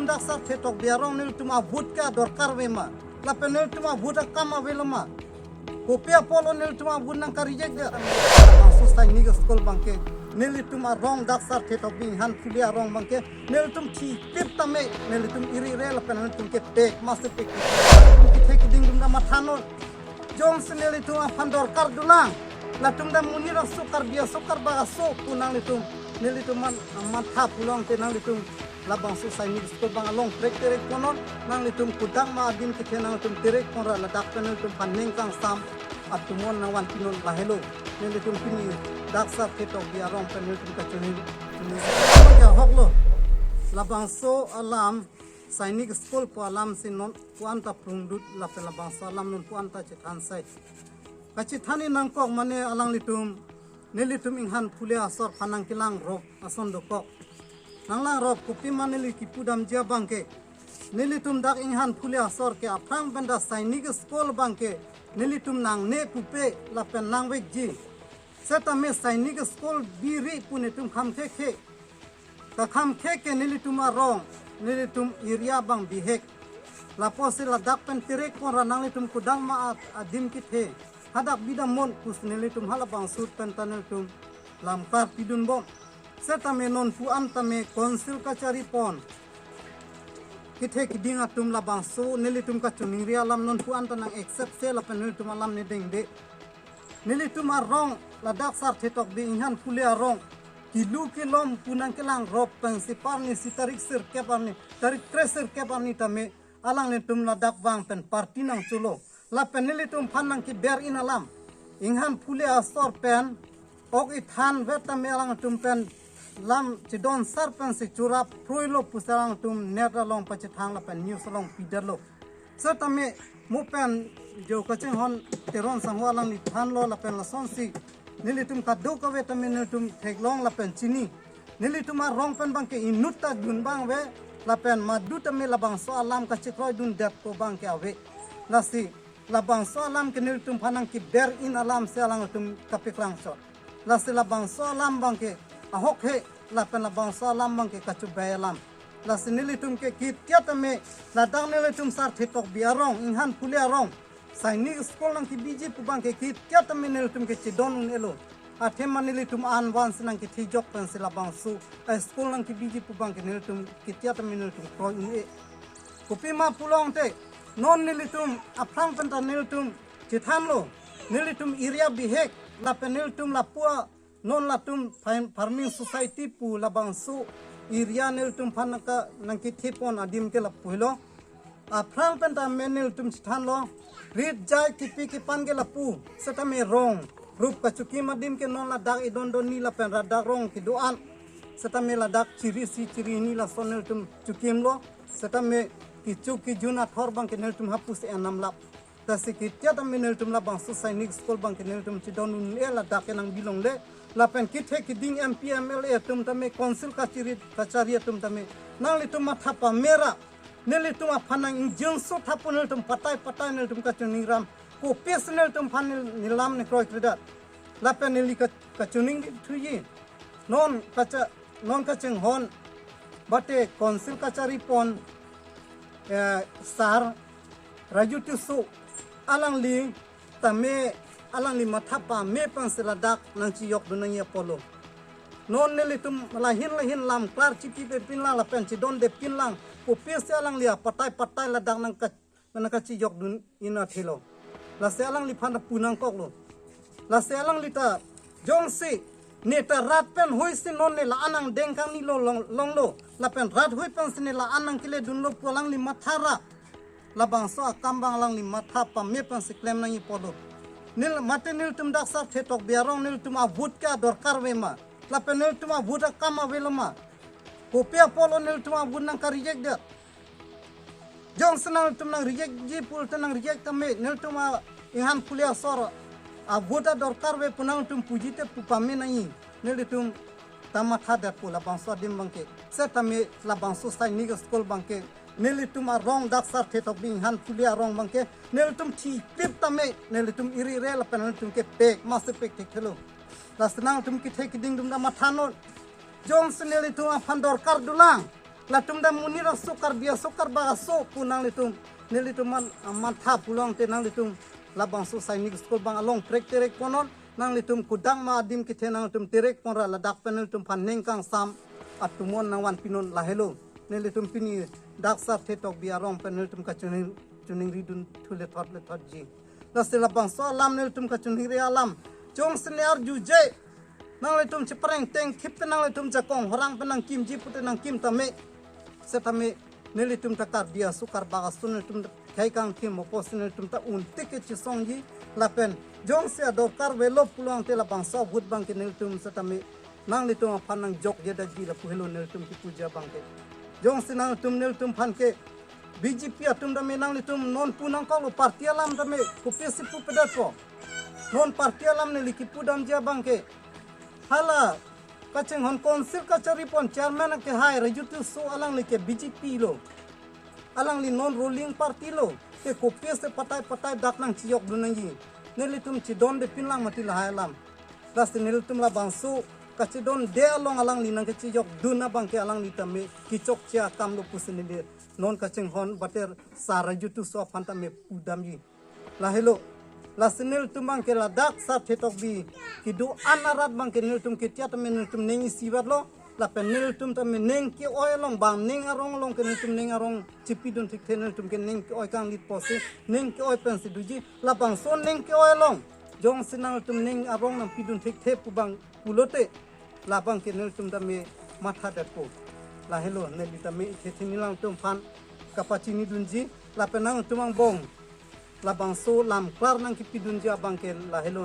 daksar tetok biarong nilitum avut ka dorkar wema lapen nilitum avut kama veloma kopia polo nilitum avut nang karijek dia susah ni skol bangke nilitum rong daksar tetok bing han fulia rong bangke nilitum ti pip tame nilitum iri re lapen nilitum ke pek masih pek kita keding dum da mathanon jong senelitum pandor kar dulang latum da munira sukar dia sukar bagaso punang litum nilitum matha pulang tenang litum labang susai ni skol bang long trek terek konon nang litum kudang ma adim ke nang litum terek konra ladak pen litum paneng kang sam atumon na wan pinon lahelo nilitum pini daksa ketok dia rong pen litum kacuni ya hoklo labang so alam sainik skol po alam sinon puanta prungdut lapela bangsa alam nun puanta cetan sai kacithani nangkok mane alang litum nelitum inghan phule asor phanang kilang rok ason dokok nanglang rok kupi mane li kipudam jia bangke nelitum dak inghan phule asor ke aprang benda sainik skol bangke nelitum nang ne kupe lapen langwek ji setame sainik skol biri punetum khamke khe ka khamke ke nelitum arong nilitum iria bang bihek lapose ladak pen tirek kon ranang litum kudang maat adim kithe hadak bidam mon kus nilitum halabang sut pen tanelitum lamkar pidun bom setame non puan tame konsil kacari pon kithe kiding atum labang so nilitum kachuning ria lam non puan tanang accept se lapen nilitum alam ne deng de nilitum arong ladak sar thetok bi inhan pule arong kilu kilom punang kelang rop pensipar ni si tarik sir kepar ni tarik treser kepar ni tame alang ni tum ladak bang pen parti nang chulo la penili tum phanang ki ber in alam inghan phule astor pen ok ithan vetame alang tum pen lam chidon sar pen si chura proilo pusarang tum neta long pachi thang la pen news long piderlo satame mu pen jo kacheng hon teron sangwa alang ni than lo la pen la son si nilitum kado ka vitamin nilitum theklong lapen chini nilitum rong pen bang ke inuta dun bang we lapen madu tame labang so alam ka chikroi dun det ko bang ke ave lasi labang so alam ke nilitum phanang ki ber in alam se alang tum kapiklang so lasi labang so alam bang ke ahok he lapen labang so alam bang ke kachu bayalam lasi nilitum ke kitya tame ladang nilitum sar thetok biarong inghan phule arong sainik skol nang ki biji pubang ke kit kya taminel tum ke chidon elo athem manili tum an wans nang ki thijok pen sila bang su skol nang ki biji pubang ke nel tum kitya taminel tum pro in e kupima pulong te non nilitum aprang pen nel tum chithan lo nilitum iria bihek la penel tum la pua non la tum farming society pu la bang su iria nel tum phanaka nang ki thipon adim ke la puilo aprang pen menel tum chithan lo rit jai kipi kipan ke lapu setame rong rup kacuki madim ke non ladak idon don ni la pen radak rong ki doan setame ladak ciri si ciri ni la sonel tum cukim lo setame kicu ki juna thor bang ke nel tum hapus enam lap tasi kitya tame nel tum la bang sainik skol bang ke nel tum cidon un le ladak enang bilong le la pen kithe kiding MPMLA tum tame konsil kacari tum tame nang litum matha pa mera nelitum aphanang injung so thapun tum patai nelitum kachuning ram ko pes nelitum phanil nilam ne kroi kredat lapen nelika kachuning thuyi non kacheng hon bate konsil kachari pon sar raju tu alang li tame alang li mathapa me pan seladak nang chi yok dunang ya polo non nelitum lahin lam klar chipi pe pinlang la pen chi don de pinlang ko pes alang lia patai ladang nang ka chi yok dun ina thilo la se alang li phana punang kok lo la se alang li ta jong si neta rat pen hoi si non ne la anang dengkang ni lo long lo la pen rat hoi pen si ne la anang kile dun lo pulang li mathara la bang so akambang lang li matha pa me pen si klem nang i polo nil matenil tum daksa thetok biarong nil tum avut ka dorkar wema la penel tum avut kama veloma kopia polo nil tum avut nang ka reject dia jong senang tum nang reject ji pul tenang reject tame nil tum inhan pulia sor avuta dorkar we punang tum pujite pupame nai nil tum tamat hadat pula bangso dim bangke setame la bangso sai ni skol bangke nil tum rong daksar thetok bing han pulia rong bangke nil tum thi pip tame nil tum iri re la penel tum ke pek mas pek thelo la senang tum ki thek ding dum da mathanon jong seneli tum pandor kar dulang Latum da munira sukar dia sukar bagaso punang litum nelitum mantap pulang tenang litum labang so sainik skol bang along trek terek ponon nang litum kudang ma adim kithe nang litum terek ponra ladak penel tum paneng kang sam atumon nang wan pinon lahelo nelitum pini daksa thetok biarong penel tum kachuning chuning ridun thule thot le thot ji lasel labang so alam nelitum kachuning re alam jong senior juje nang litum cepreng teng khip nang litum jakong horang penang kim ji pute nang kim tame setame nelitum takar dia sukar bagasun nelitum kai kang kim mopos nelitum ta un tiket chisongji lapen jong se adokar velo pulang te labang so bud bang ke nelitum setame nang litum panang jok dia da ji la puhelo nelitum ki puja bang ke jong se nang litum nelitum pan ke BJP atum da menang litum non punang kau parti alam tame kopi sipu pedato non parti alam neliki pudam ja bang ke hala kaceng hon konsil kacari pon chairman ke hai rajutu so alang like BJP lo alang li non ruling party lo te kopi se patai dak nang ciok dunangi nelitum ci don de pinlang mati la halam das nelitum la bangsu kaci don de along alang li nang ciok duna bangke alang li tame kicok cia kam lo pusin de non kaceng hon bater sa rajutu so fanta me pudam ji la hello la senil tumang ke la dak sa thetok bi kidu anarat bang ke nil tum ke tia tam nil tum nengi sibat lo la pen nil tum tam neng ke oilong bang neng arong long ke nil tum neng arong cipidun tik nil tum ke neng ke oi kang lit posi neng ke oi pen si duji la bang so neng ke oilong jong sinang tum neng arong nam pidun tik the pu bang pulote la bang ke nil tum tam matha dako la hello nel tam ke thinilang tum fan kapacini dunji la penang tumang bong labang so lam klar nang kipidun ja bangke la hello